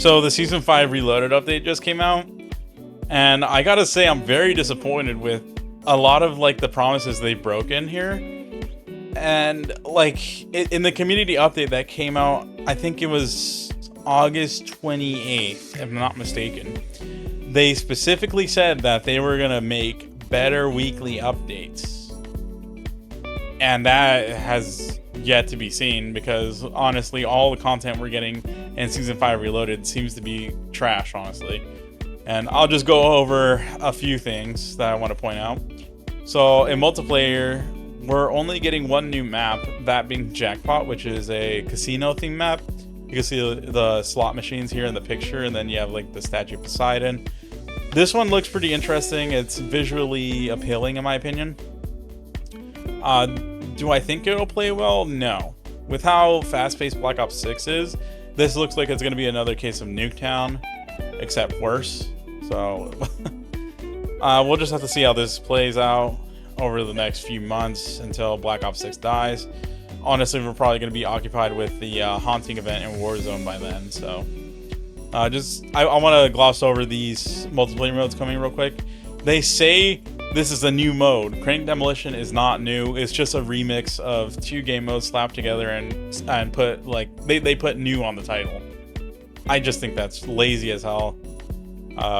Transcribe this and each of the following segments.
So the Season 5 Reloaded update just came out, and I gotta say I'm very disappointed with a lot of like the promises they broke in here. And like in the community update that came out, I think it was August 28th, if I'm not mistaken, they specifically said that they were gonna make better weekly updates. And that has yet to be seen, because honestly all the content we're getting in Season 5 Reloaded seems to be trash, honestly. And I'll just go over a few things that I want to point out. So in multiplayer, we're only getting one new map, that being Jackpot, which is a casino themed map. You can see the slot machines here in the picture, and then you have like the statue of Poseidon. This one looks pretty interesting. It's visually appealing in my opinion. Do I think it'll play well? No. With how fast-paced Black Ops 6 is, this looks like it's going to be another case of Nuketown, except worse. So we'll just have to see how this plays out over the next few months until Black Ops 6 dies. Honestly, we're probably going to be occupied with the haunting event in Warzone by then. So I want to gloss over these multiplayer modes coming real quick. They say this is a new mode. Crank Demolition is not new. It's just a remix of two game modes slapped together and put like they put new on the title. I just think that's lazy as hell.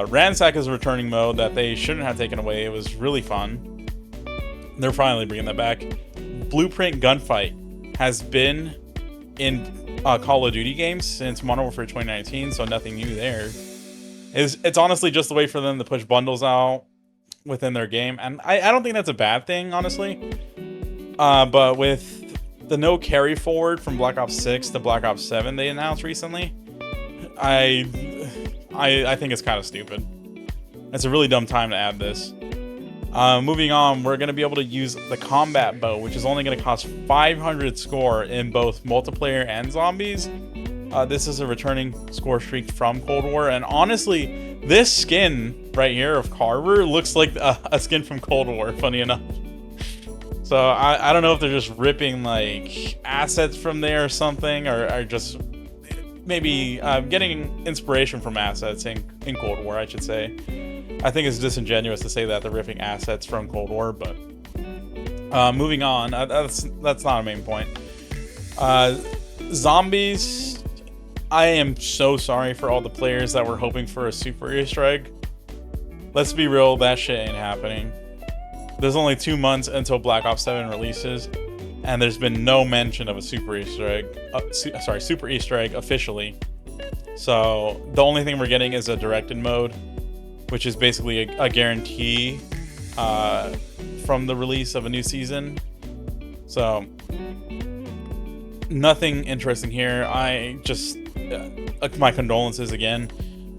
Ransack is a returning mode that they shouldn't have taken away. It was really fun. They're finally bringing that back. Blueprint Gunfight has been in Call of Duty games since Modern Warfare 2019, so nothing new there. It's honestly just a way for them to push bundles out within their game, and I don't think that's a bad thing, honestly. But with the no carry forward from Black Ops 6 to Black Ops 7 they announced recently, I think it's kind of stupid. It's a really dumb time to add this. Moving on, we're going to be able to use the combat bow, which is only going to cost 500 score in both multiplayer and zombies. This is a returning score streak from Cold War, and honestly, this skin right here of Carver looks like a skin from Cold War, funny enough. So I don't know if they're just ripping like assets from there or something, or just maybe getting inspiration from assets in Cold War, I should say. I think it's disingenuous to say that they're ripping assets from Cold War, but moving on, that's not a main point. Zombies, I am so sorry for all the players that were hoping for a super Easter egg. Let's be real, that shit ain't happening. There's only 2 months until Black Ops 7 releases, and there's been no mention of a super Easter egg. Super Easter egg officially. So the only thing we're getting is a directed mode, which is basically a guarantee from the release of a new season. So nothing interesting here. I just my condolences again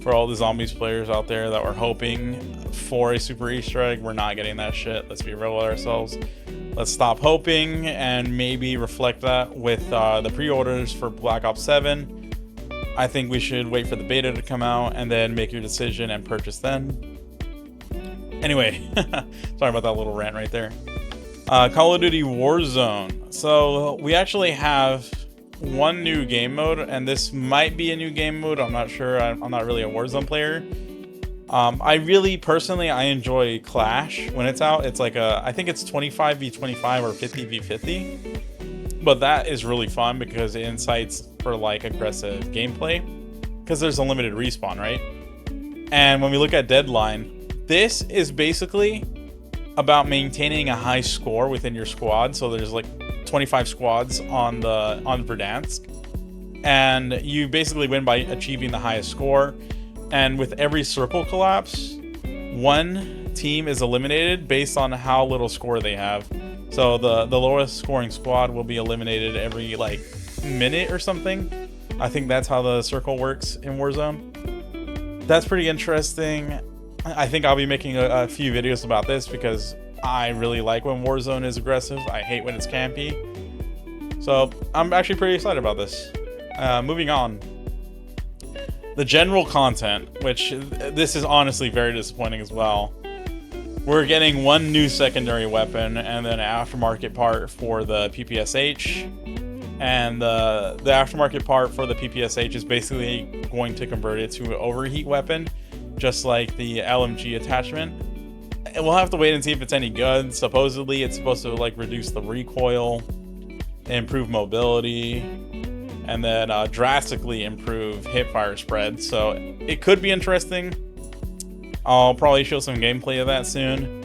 for all the Zombies players out there that were hoping for a super Easter egg. We're not getting that shit. Let's be real with ourselves. Let's stop hoping and maybe reflect that with the pre-orders for Black Ops 7. I think we should wait for the beta to come out and then make your decision and purchase then. Anyway, sorry about that little rant right there. Call of Duty Warzone. So we actually have one new game mode, and this might be a new game mode. I'm not sure. I'm not really a Warzone player. I really personally I enjoy Clash when it's out. It's like I think it's 25v25 or 50v50, but that is really fun because it incites for like aggressive gameplay because there's a limited respawn, right? And when we look at Deadline, this is basically about maintaining a high score within your squad. So there's like 25 squads on Verdansk, and you basically win by achieving the highest score. And with every circle collapse, one team is eliminated based on how little score they have. So the lowest scoring squad will be eliminated every like minute or something. I think that's how the circle works in Warzone. That's pretty interesting. I think I'll be making a few videos about this because I really like when Warzone is aggressive. I hate when it's campy. So I'm actually pretty excited about this. Moving on. The general content, which this is honestly very disappointing as well. We're getting one new secondary weapon and then an aftermarket part for the PPSH. and the aftermarket part for the PPSH is basically going to convert it to an overheat weapon, just like the LMG attachment. And we'll have to wait and see if it's any good. Supposedly it's supposed to like reduce the recoil, improve mobility, and then drastically improve hipfire spread. So it could be interesting. I'll probably show some gameplay of that soon.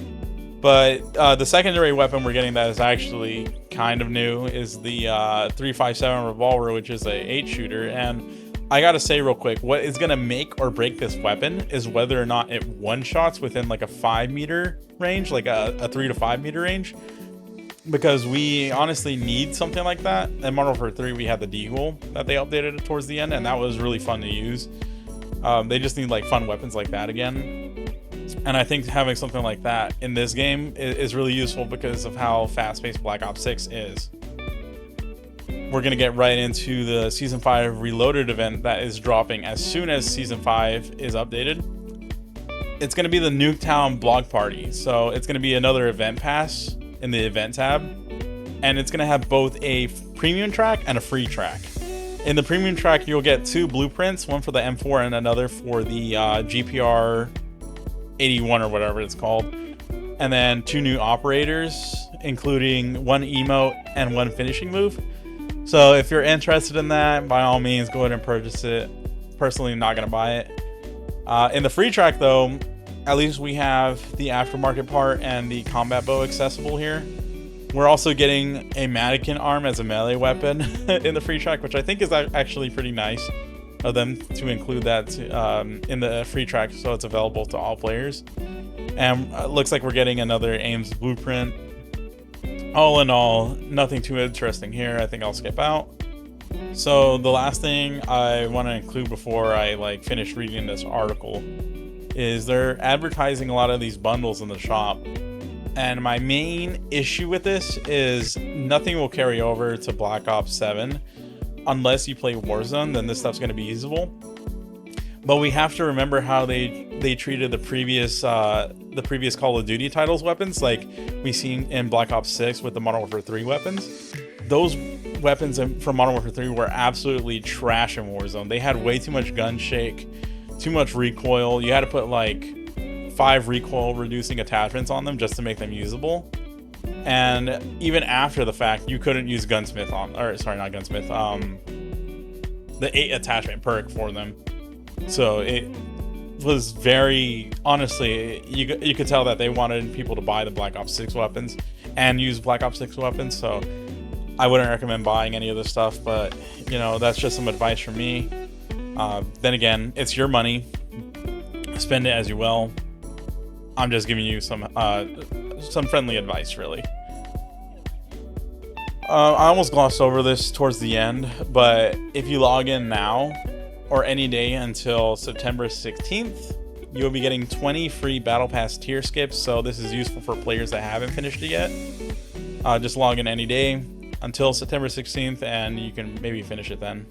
But the secondary weapon we're getting that is actually kind of new is the 357 revolver, which is a 8-shooter. And I gotta say real quick, what is gonna make or break this weapon is whether or not it one-shots within like a 5-meter range, like a 3 to 5 meter range. Because we honestly need something like that. In Modern Warfare 3, we had the Deagle that they updated towards the end, and that was really fun to use. They just need like fun weapons like that again. And I think having something like that in this game is really useful because of how fast-paced Black Ops 6 is. We're going to get right into the Season 5 Reloaded event that is dropping as soon as Season 5 is updated. It's going to be the Nuketown Block Party. So it's going to be another event pass in the event tab. And it's going to have both a premium track and a free track. In the premium track, you'll get 2 blueprints, one for the M4 and another for the GPR 81 or whatever it's called, and then 2 new operators, including 1 emote and 1 finishing move. So if you're interested in that, by all means go ahead and purchase it. Personally, I'm not gonna buy it. In the free track though, at least we have the aftermarket part and the combat bow accessible here. We're also getting a mannequin arm as a melee weapon in the free track, which I think is actually pretty nice of them to include that in the free track, so it's available to all players. And it looks like we're getting another Ames blueprint. All in all, nothing too interesting here. I think I'll skip out. So the last thing I want to include before I like finish reading this article is they're advertising a lot of these bundles in the shop. And my main issue with this is nothing will carry over to Black Ops 7. Unless you play Warzone, then this stuff's going to be usable. But we have to remember how they treated the previous Call of Duty titles weapons, like we seen in Black Ops 6 with the Modern Warfare 3 weapons. Those weapons from Modern Warfare 3 were absolutely trash in Warzone. They had way too much gun shake, too much recoil. You had to put like 5 recoil reducing attachments on them just to make them usable. And even after the fact, you couldn't use Gunsmith on, or sorry, not Gunsmith, the 8 attachment perk for them. So it was very, honestly, you could tell that they wanted people to buy the Black Ops 6 weapons and use Black Ops 6 weapons. So I wouldn't recommend buying any of this stuff, but you know, that's just some advice from me. Then again, it's your money. Spend it as you will. I'm just giving you some friendly advice, really. I almost glossed over this towards the end, but if you log in now or any day until September 16th, you'll be getting 20 free Battle Pass tier skips. So this is useful for players that haven't finished it yet. Just log in any day until September 16th and you can maybe finish it then.